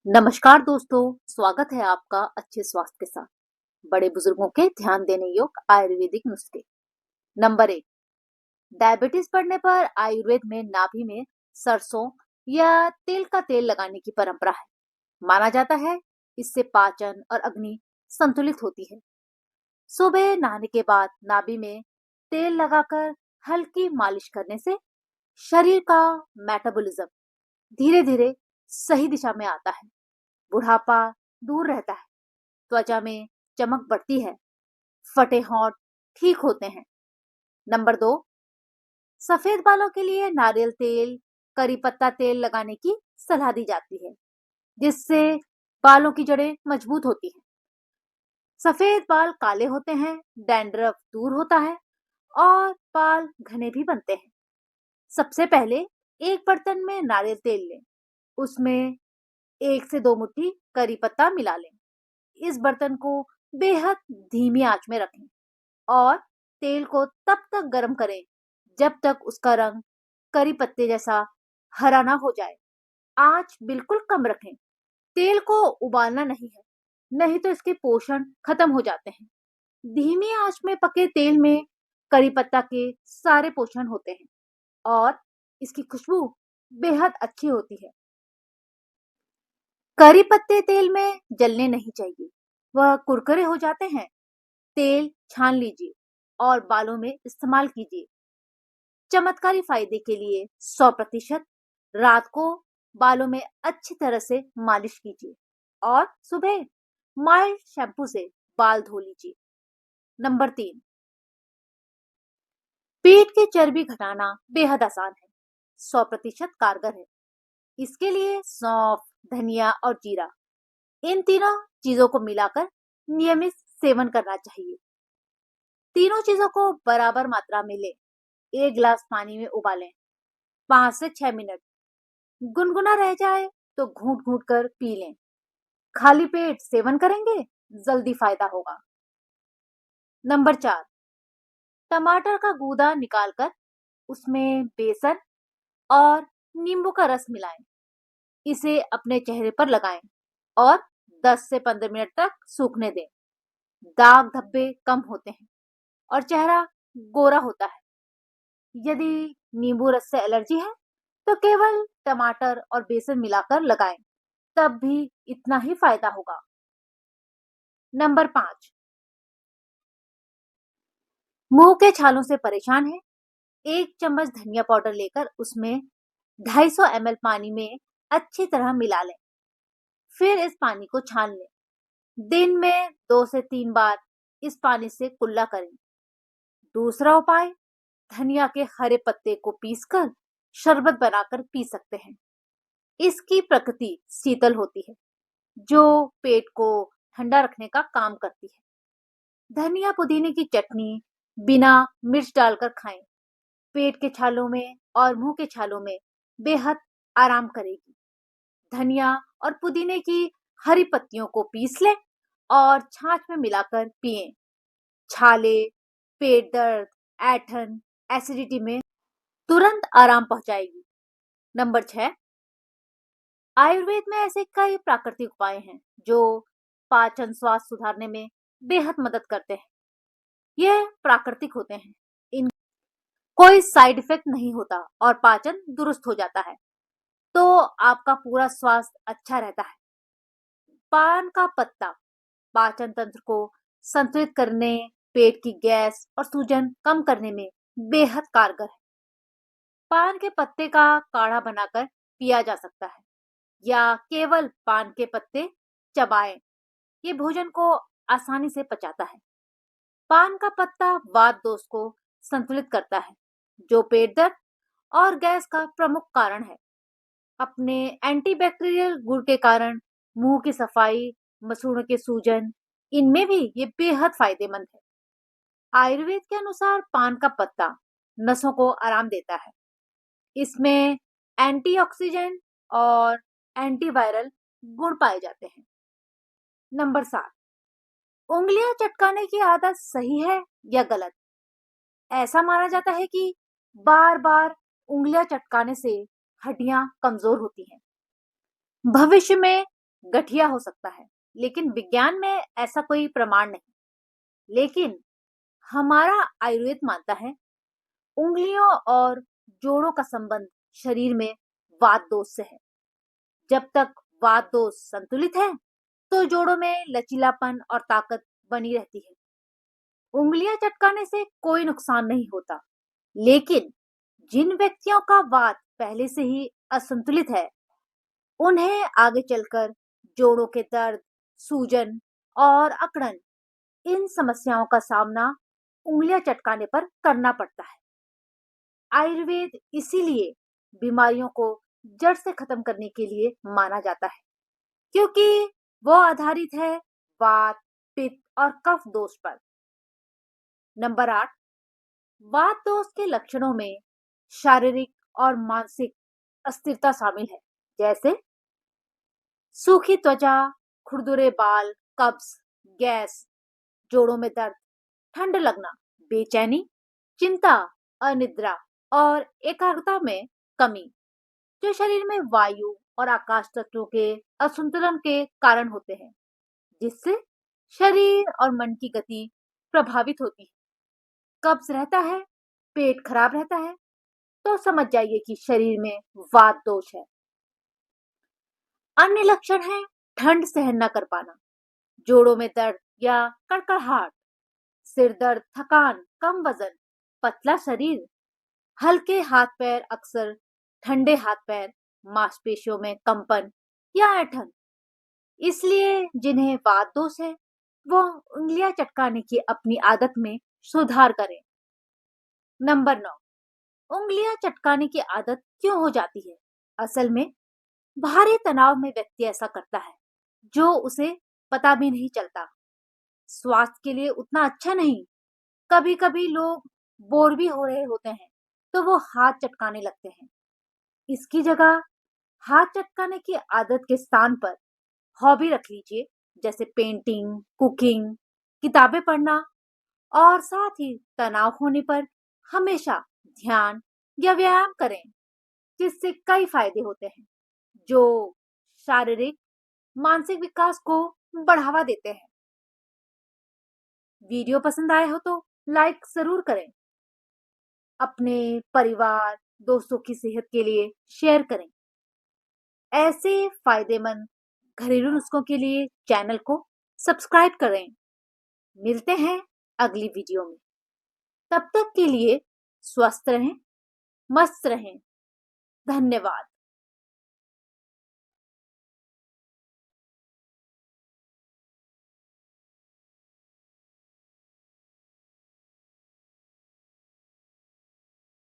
नमस्कार दोस्तों, स्वागत है आपका अच्छे स्वास्थ्य के साथ। बड़े बुजुर्गों के ध्यान देने योग्य आयुर्वेदिक नुस्खे। नंबर 1। डायबिटीज बढ़ने पर आयुर्वेद में नाभि में सरसों या तिल का तेल लगाने की परंपरा है। माना जाता है इससे पाचन और अग्नि संतुलित होती है। सुबह नहाने के बाद नाभि में तेल लगाकर हल्की मालिश करने से शरीर का मेटाबॉलिज्म धीरे धीरे सही दिशा में आता है। बुढ़ापा दूर रहता है, त्वचा में चमक बढ़ती है, फटे होंठ ठीक होते हैं। नंबर 2। सफेद बालों के लिए नारियल तेल, करी पत्ता तेल लगाने की सलाह दी जाती है, जिससे बालों की जड़ें मजबूत होती हैं। सफेद बाल काले होते हैं, डैंड्रफ दूर होता है और बाल घने भी बनते हैं। सबसे पहले एक बर्तन में नारियल तेल लें, उसमें 1 से 2 मुट्ठी करी पत्ता मिला लें। इस बर्तन को बेहद धीमी आंच में रखें और तेल को तब तक गर्म करें जब तक उसका रंग करी पत्ते जैसा हरा ना हो जाए। आंच बिल्कुल कम रखें। तेल को उबालना नहीं है, नहीं तो इसके पोषण खत्म हो जाते हैं। धीमी आंच में पके तेल में करी पत्ता के सारे पोषण होते हैं और इसकी खुशबू बेहद अच्छी होती है। करी पत्ते तेल में जलने नहीं चाहिए, वह कुरकुरे हो जाते हैं। तेल छान लीजिए और बालों में इस्तेमाल कीजिए। चमत्कारी फायदे के लिए 100% रात को बालों में अच्छी तरह से मालिश कीजिए और सुबह माइल्ड शैम्पू से बाल धो लीजिए। नंबर 3। पेट की चर्बी घटाना बेहद आसान है, 100% कारगर है। इसके लिए सौंफ, धनिया और जीरा, इन तीनों चीजों को मिलाकर नियमित सेवन करना चाहिए। तीनों चीजों को बराबर मात्रा में लें। 1 गिलास पानी में उबालें, 5 से 6 मिनट। गुनगुना रह जाए तो घूंट घूंट कर पी लें। खाली पेट सेवन करेंगे, जल्दी फायदा होगा। नंबर 4। टमाटर का गूदा निकालकर उसमें बेसन और नींबू का रस मिलाएं। इसे अपने चेहरे पर लगाएं और 10 से 15 मिनट तक सूखने दें। दाग धब्बे कम होते हैं और चेहरा गोरा होता है। यदि नींबू रस से एलर्जी है तो केवल टमाटर और बेसन मिलाकर लगाएं, तब भी इतना ही फायदा होगा। नंबर 5। मुंह के छालों से परेशान है? 1 चम्मच धनिया पाउडर लेकर उसमें 250 ml पानी में अच्छी तरह मिला लें। फिर इस पानी को छान लें। दिन में 2 से 3 बार इस पानी से कुल्ला करें। दूसरा उपाय, धनिया के हरे पत्ते को पीसकर शरबत बनाकर पी सकते हैं। इसकी प्रकृति शीतल होती है, जो पेट को ठंडा रखने का काम करती है। धनिया पुदीने की चटनी बिना मिर्च डालकर खाएं। पेट के छालों में और मुंह के छालों में बेहद आराम करेगी। धनिया और पुदीने की हरी पत्तियों को पीस लें और छाछ में मिलाकर पिएं। छाले, पेट दर्द, ऐंठन, एसिडिटी में तुरंत आराम पहुंचाएगी। नंबर 6। आयुर्वेद में ऐसे कई प्राकृतिक उपाय हैं जो पाचन स्वास्थ्य सुधारने में बेहद मदद करते हैं। यह प्राकृतिक होते हैं, इन कोई साइड इफेक्ट नहीं होता और पाचन दुरुस्त हो जाता है, तो आपका पूरा स्वास्थ्य अच्छा रहता है। पान का पत्ता पाचन तंत्र को संतुलित करने, पेट की गैस और सूजन कम करने में बेहद कारगर है। पान के पत्ते का काढ़ा बनाकर पिया जा सकता है या केवल पान के पत्ते चबाएं। ये भोजन को आसानी से पचाता है। पान का पत्ता वात दोष को संतुलित करता है, जो पेट दर्द और गैस का प्रमुख कारण है। अपने एंटीबैक्टीरियल गुण के कारण मुंह की सफाई, मसूड़ों के सूजन, इनमें भी ये बेहद फायदेमंद है। आयुर्वेद के अनुसार पान का पत्ता नसों को आराम देता है। इसमें एंटीऑक्सीडेंट और एंटीवायरल गुण पाए जाते हैं। नंबर 7। उंगलियां चटकाने की आदत सही है या गलत? ऐसा माना जाता है कि बार बार उंगलियां चटकाने से हड्डियां कमजोर होती हैं। भविष्य में गठिया हो सकता है, लेकिन विज्ञान में ऐसा कोई प्रमाण नहीं। लेकिन हमारा आयुर्वेद मानता है उंगलियों और जोड़ों का संबंध शरीर में वात दोष से है। जब तक वात दोष संतुलित है तो जोड़ों में लचीलापन और ताकत बनी रहती है। उंगलियां चटकाने से कोई नुकसान नहीं होता, लेकिन जिन व्यक्तियों का वात पहले से ही असंतुलित है उन्हें आगे चलकर जोड़ों के दर्द, सूजन और अकड़न, इन समस्याओं का सामना उंगलियां चटकाने पर करना पड़ता है। आयुर्वेद इसीलिए बीमारियों को जड़ से खत्म करने के लिए माना जाता है, क्योंकि वो आधारित है वात, पित्त और कफ दोष पर। नंबर 8, वात दोष के लक्षणों में शारीरिक और मानसिक अस्थिरता शामिल है, जैसे सूखी त्वचा, खुरदुरे बाल, कब्ज, गैस, जोड़ों में दर्द, ठंड लगना, बेचैनी, चिंता, अनिद्रा और एकाग्रता में कमी, जो शरीर में वायु और आकाश तत्वों के असंतुलन के कारण होते हैं, जिससे शरीर और मन की गति प्रभावित होती है। कब्ज रहता है, पेट खराब रहता है, तो समझ जाइए कि शरीर में वात दोष है। अन्य लक्षण है ठंड सहन न कर पाना, जोड़ों में दर्द या कड़कड़ाहट, सिर दर्द, थकान, कम वजन, पतला शरीर, हल्के हाथ पैर, अक्सर ठंडे हाथ पैर, मांसपेशियों में कंपन या ऐंठन। इसलिए जिन्हें वात दोष है वो उंगलियां चटकाने की अपनी आदत में सुधार करें। नंबर 9, उंगलियां चटकाने की आदत क्यों हो जाती है? असल में भारी तनाव में व्यक्ति ऐसा करता है, जो उसे पता भी नहीं चलता। स्वास्थ्य के लिए उतना अच्छा नहीं। कभी कभी लोग बोर भी हो रहे होते हैं तो वो हाथ चटकाने लगते हैं। इसकी जगह हाथ चटकाने की आदत के स्थान पर हॉबी रख लीजिए, जैसे पेंटिंग, कुकिंग, किताबें पढ़ना, और साथ ही तनाव होने पर हमेशा ध्यान या व्यायाम करें, जिससे कई फायदे होते हैं जो शारीरिक, मानसिक विकास को बढ़ावा देते हैं। वीडियो पसंद आए हो तो लाइक जरूर करें। अपने परिवार, दोस्तों की सेहत के लिए शेयर करें। ऐसे फायदेमंद घरेलू नुस्खों के लिए चैनल को सब्सक्राइब करें। मिलते हैं अगली वीडियो में। तब तक के लिए स्वस्थ रहें, मस्त रहें। धन्यवाद।